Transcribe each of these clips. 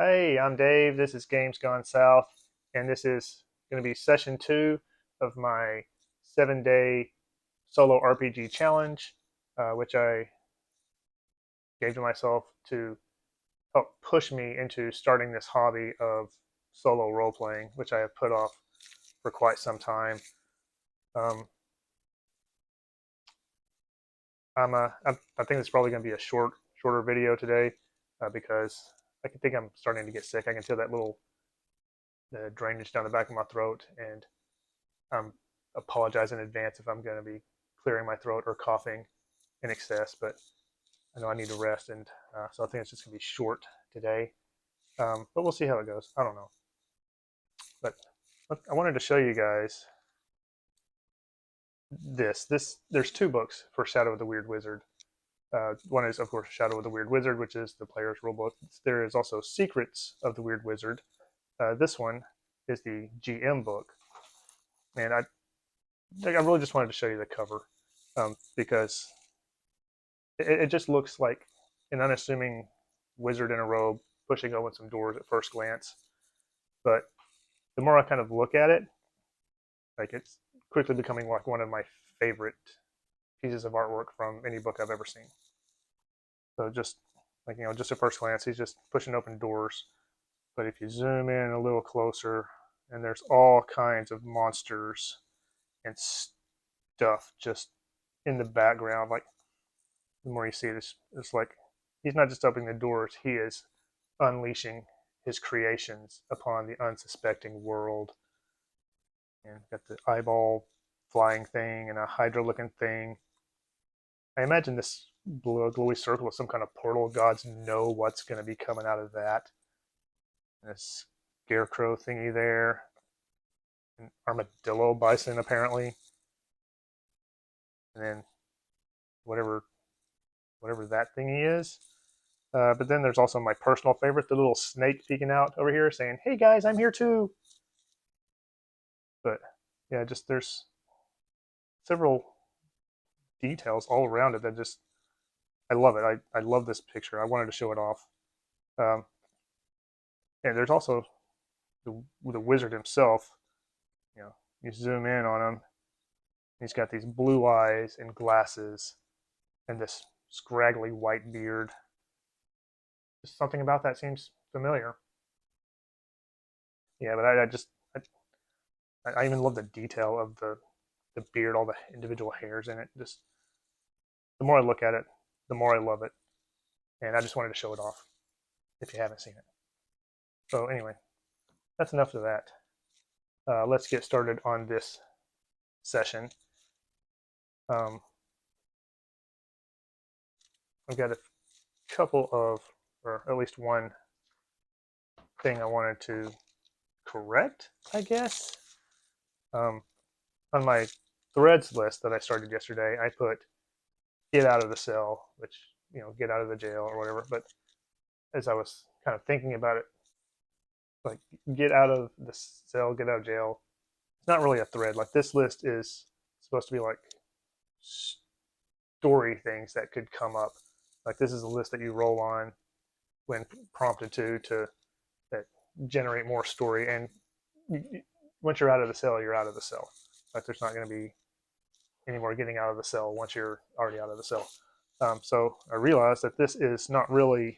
Hey, I'm Dave. This is Games Gone South, and this is going to be session 2 of my 7-day solo RPG challenge, which I gave to myself to help push me into starting this hobby of solo role playing, which I have put off for quite some time. Um, I think it's probably going to be a shorter video today because I can think I'm starting to get sick. I can feel that little drainage down the back of my throat, and apologize in advance if I'm going to be clearing my throat or coughing in excess, but I know I need to rest, and so I think it's just going to be short today. But we'll see how it goes. I don't know. But I wanted to show you guys this. There's two books for Shadow of the Weird Wizard. One is, of course, Shadow of the Weird Wizard, which is the player's rulebook. There is also Secrets of the Weird Wizard. This one is the GM book, and I really just wanted to show you the cover because it just looks like an unassuming wizard in a robe pushing open some doors at first glance. But the more I kind of look at it, like it's quickly becoming like one of my favorite pieces of artwork from any book I've ever seen. So just like, just at first glance, he's just pushing open doors. But if you zoom in a little closer, and there's all kinds of monsters and stuff just in the background, like the more you see it, it's like he's not just opening the doors, he is unleashing his creations upon the unsuspecting world. And got the eyeball flying thing and a Hydra looking thing. I imagine this glowy circle is some kind of portal. Gods know what's going to be coming out of that. And this scarecrow thingy there. An armadillo bison, apparently. And then whatever that thingy is. But then there's also my personal favorite, the little snake peeking out over here saying, "Hey guys, I'm here too." But yeah, just there's several details all around it that just I love it. I love this picture. I wanted to show it off. Um, and there's also the wizard himself. You know, you zoom in on him. He's got these blue eyes and glasses, and this scraggly white beard. Just something about that seems familiar. Yeah, but I even love the detail of the beard, all the individual hairs in it. Just the more I look at it, the more I love it, and I just wanted to show it off if you haven't seen it. So anyway, that's enough of that. Let's get started on this session. Um, I've got a couple of, or at least one thing I wanted to correct, I guess. Um, on my threads list that I started yesterday, I put get out of the cell, which, get out of the jail or whatever. But as I was kind of thinking about it, like get out of the cell, get out of jail, it's not really a thread. Like this list is supposed to be like story things that could come up. Like this is a list that you roll on when prompted to that generate more story. And once you're out of the cell, you're out of the cell. Like there's not going to be any more getting out of the cell once you're already out of the cell. So I realized that this is not really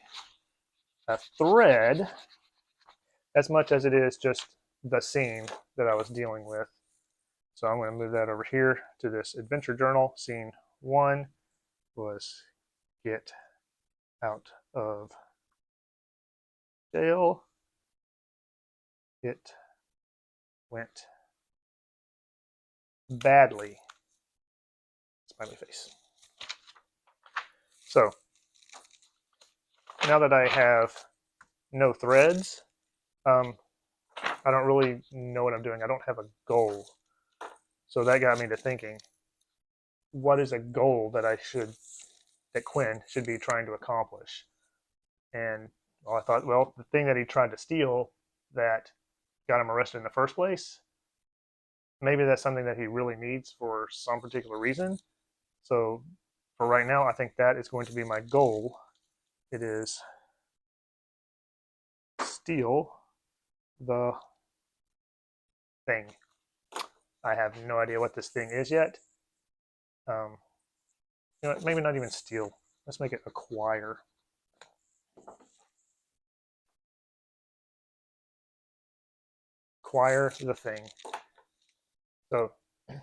a thread as much as it is just the scene that I was dealing with. So I'm going to move that over here to this adventure journal. Scene 1 was get out of jail. It went badly. Smiley face. So now that I have no threads, I don't really know what I'm doing. I don't have a goal. So that got me to thinking, what is a goal that Quinn should be trying to accomplish? And well, I thought, well, the thing that he tried to steal that got him arrested in the first place, maybe that's something that he really needs for some particular reason. So for right now, I think that is going to be my goal. It is steal the thing. I have no idea what this thing is yet. You know, maybe not even steal. Let's make it acquire. Acquire the thing. So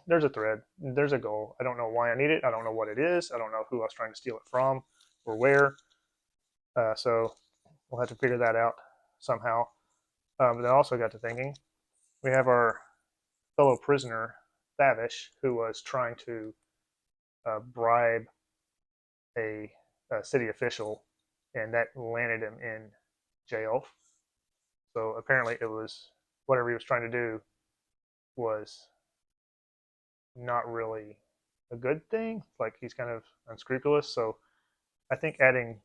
there's a thread. There's a goal. I don't know why I need it. I don't know what it is. I don't know who I was trying to steal it from or where. So we'll have to figure that out somehow. But then I also got to thinking, we have our fellow prisoner, Thavish, who was trying to bribe a city official, and that landed him in jail. So apparently it was whatever he was trying to do was not really a good thing. Like he's kind of unscrupulous. So I think adding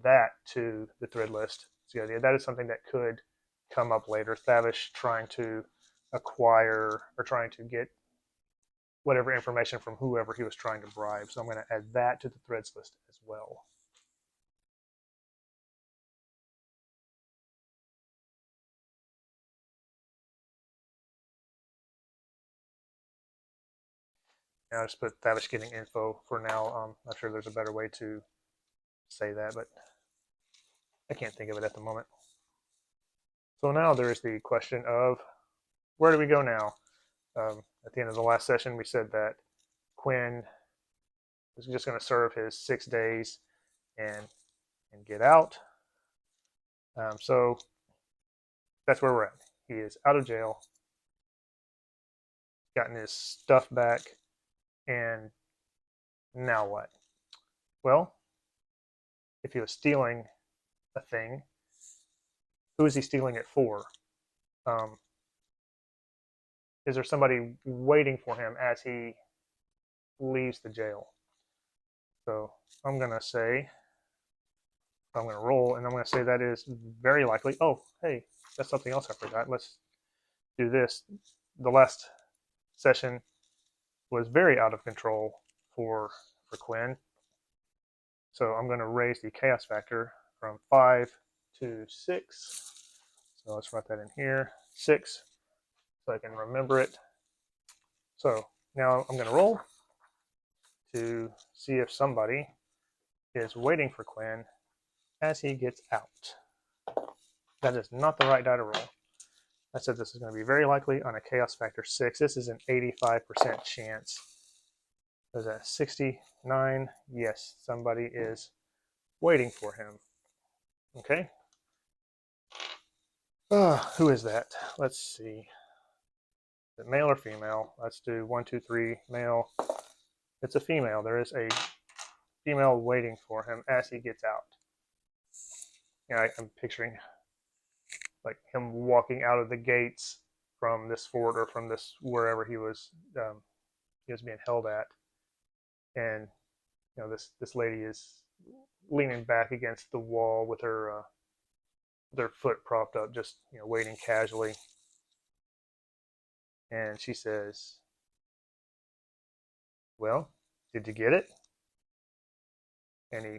that to the thread list is a good idea. That is something that could come up later. Thavish trying to acquire or trying to get whatever information from whoever he was trying to bribe. So I'm going to add that to the threads list as well. Now I just put Thavish getting info for now. I'm not sure there's a better way to say that, but I can't think of it at the moment. So now there is the question of where do we go now? At the end of the last session, we said that Quinn is just going to serve his 6 days and get out. So that's where we're at. He is out of jail, gotten his stuff back, and now what? Well, if he was stealing a thing, who is he stealing it for? Is there somebody waiting for him as he leaves the jail? So I'm going to say, I'm going to roll, and I'm going to say that is very likely. Oh, hey, that's something else I forgot. Let's do this. The last session was very out of control for Quinn. So I'm going to raise the chaos factor from 5 to 6. So let's write that in here, 6, so I can remember it. So now I'm going to roll to see if somebody is waiting for Quinn as he gets out. That is not the right die to roll. I said this is going to be very likely on a chaos factor 6. This is an 85% chance. There's a 69. Yes, somebody is waiting for him. Okay. Who is that? Let's see. Is it male or female? Let's do 1, 2, 3. Male. It's a female. There is a female waiting for him as he gets out. Yeah, I'm picturing like him walking out of the gates from this fort or from this wherever he was being held at, and you know this lady is leaning back against the wall with her foot propped up, just waiting casually, and she says, "Well, did you get it?" And he,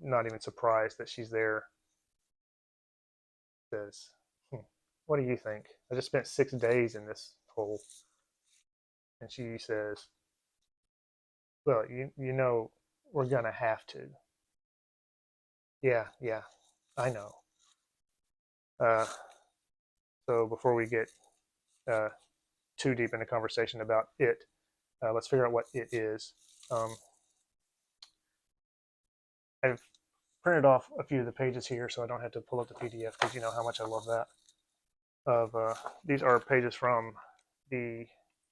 not even surprised that she's there, says, "What do you think? I just spent 6 days in this hole." And she says, "Well, you know, we're gonna have to." Yeah, I know. Uh, so before we get uh, too deep in the conversation about it, let's figure out what it is. I've printed off a few of the pages here so I don't have to pull up the PDF because you know how much I love that. These are pages from the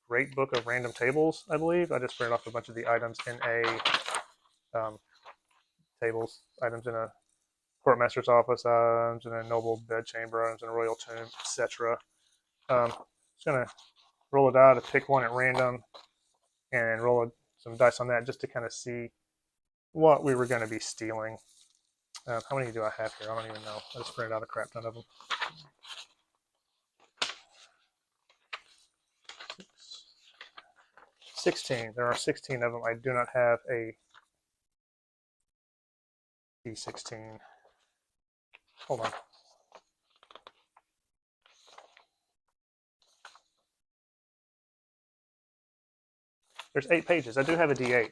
Great Book of Random Tables, I believe. I just printed off a bunch of the items in a items in a courtmaster's office, items in a noble bedchamber, items in a royal tomb, etc. Just gonna roll a die to pick one at random and roll some dice on that just to kind of see what we were going to be stealing. How many do I have here? I don't even know. I just printed out a crap ton of them. 16. There are 16 of them. I do not have a D16. Hold on. there's 8 pages. I do have a D8.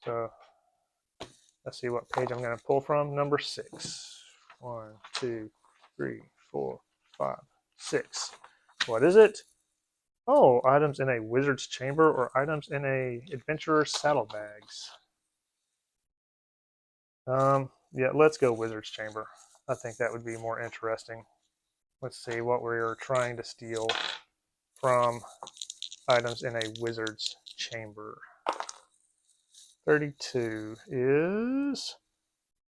So let's see what page I'm going to pull from. Number 6. 1, 2, 3, 4, 5, 6. What is it? Oh, items in a wizard's chamber or items in a adventurer's saddlebags. Yeah, let's go wizard's chamber. I think that would be more interesting. Let's see what we're trying to steal from items in a wizard's chamber. 32 is,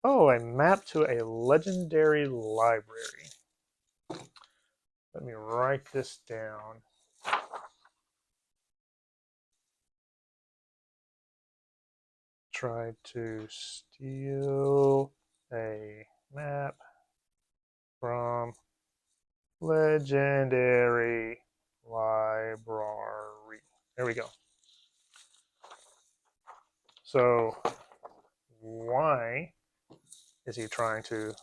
oh, a map to a legendary library. Let me write this down. Try to steal a map from legendary library. There we go. So why is he trying to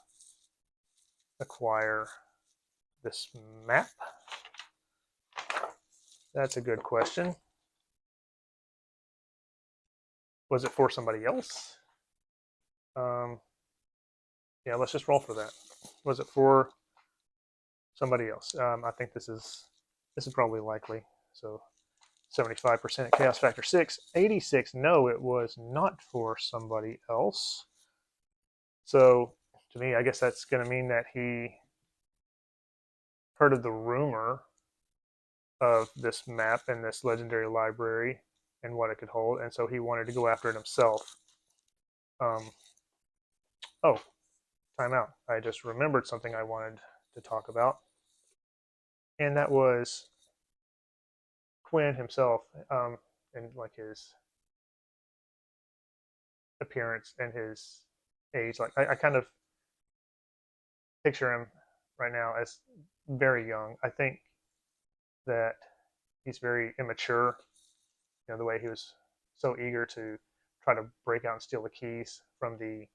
acquire this map? That's a good question. Was it for somebody else? Yeah, let's just roll for that. Was it for somebody else? I think this is probably likely. So 75% at Chaos Factor 6. 86, no, it was not for somebody else. So to me, I guess that's going to mean that he heard of the rumor of this map and this legendary library and what it could hold, and so he wanted to go after it himself. Oh, time out. I just remembered something I wanted to talk about, and that was Quinn himself, and like his appearance and his age. Like I kind of picture him right now as very young. I think that he's very immature. You know, the way he was so eager to try to break out and steal the keys from the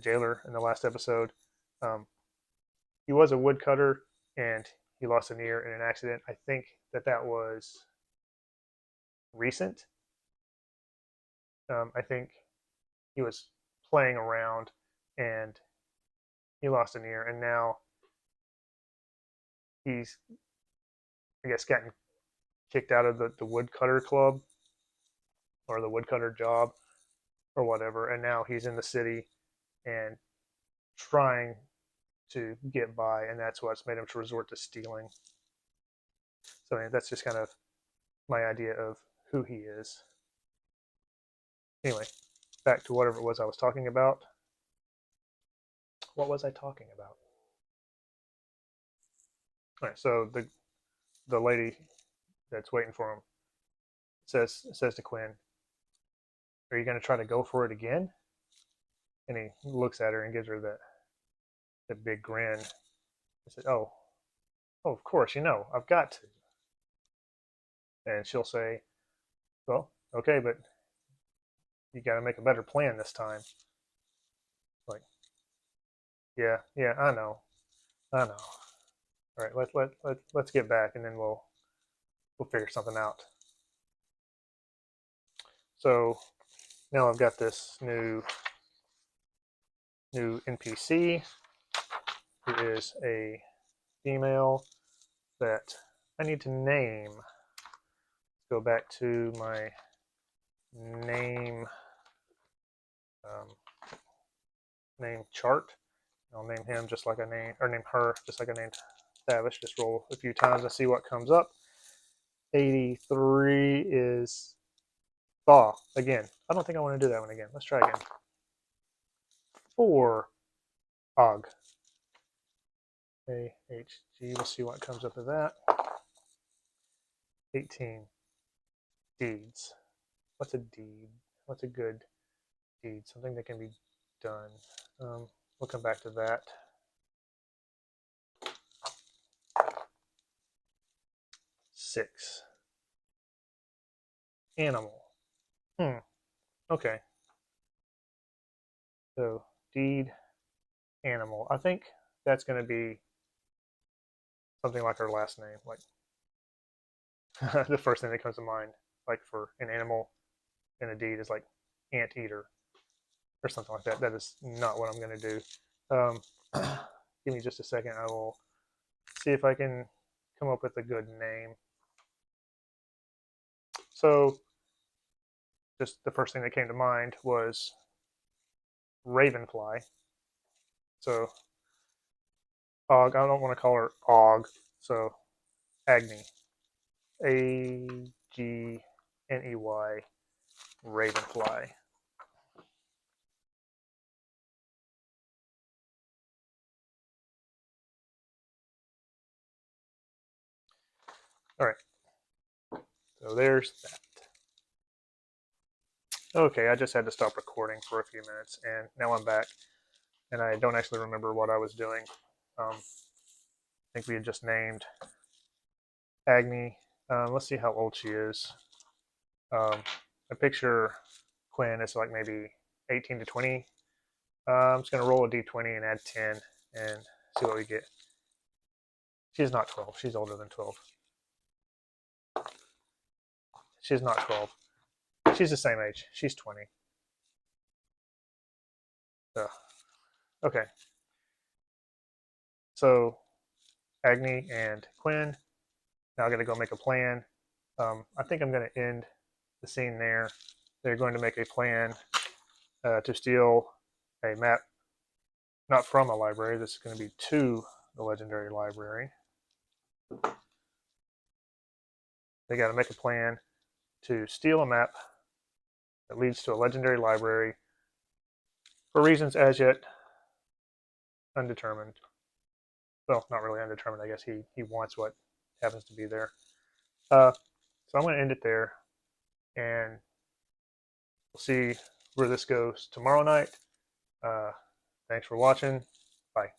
jailer in the last episode. Um, he was a woodcutter and he lost an ear in an accident. I think that that was recent. I think he was playing around and he lost an ear, and now he's, I guess, gotten kicked out of the woodcutter club or the woodcutter job or whatever, and now he's in the city and trying to get by, and that's what's made him to resort to stealing. So I mean, that's just kind of my idea of who he is. Anyway, back to whatever it was I was talking about. What was I talking about? All right, so the lady that's waiting for him says to Quinn, "Are you going to try to go for it again?" And he looks at her and gives her that big grin. He said, "Oh, of course, I've got to." And she'll say, "Well, okay, but you got to make a better plan this time." Like, yeah, I know. All right, let's get back, and then we'll figure something out. So now I've got this new NPC who is a female that I need to name. Let's go back to my name name chart. I'll name him just like I named, or name her just like I named Stavish. Just roll a few times and see what comes up. 83 is Thaw again. I don't think I want to do that one again. Let's try again. 4 Og. AHG. We'll see what comes up of that. 18 Deeds. What's a deed? What's a good deed? Something that can be done. We'll come back to that. 6 Animal. Okay. So deed, animal. I think that's going to be something like her last name, like the first thing that comes to mind, like for an animal in a deed, is like anteater or something like that. That is not what I'm going to do. Give me just a second. I will see if I can come up with a good name. So, just the first thing that came to mind was Ravenfly. So, Og, I don't want to call her Og. So, Agni. Agney, Ravenfly. All right. So there's that. Okay, I just had to stop recording for a few minutes, and now I'm back, and I don't actually remember what I was doing. I think we had just named Agni. Let's see how old she is. I picture Quinn is like maybe 18 to 20. I'm just going to roll a d20 and add 10 and see what we get. She's not 12. She's older than 12. She's not 12. She's the same age. She's 20. So, okay. So, Agni and Quinn. Now I got to go make a plan. I think I'm going to end the scene there. They're going to make a plan to steal a map, not from a library. This is going to be to the legendary library. They got to make a plan to steal a map that leads to a legendary library for reasons as yet undetermined. Well, not really undetermined. I guess he wants what happens to be there. So I'm going to end it there, and we'll see where this goes tomorrow night. Thanks for watching. Bye.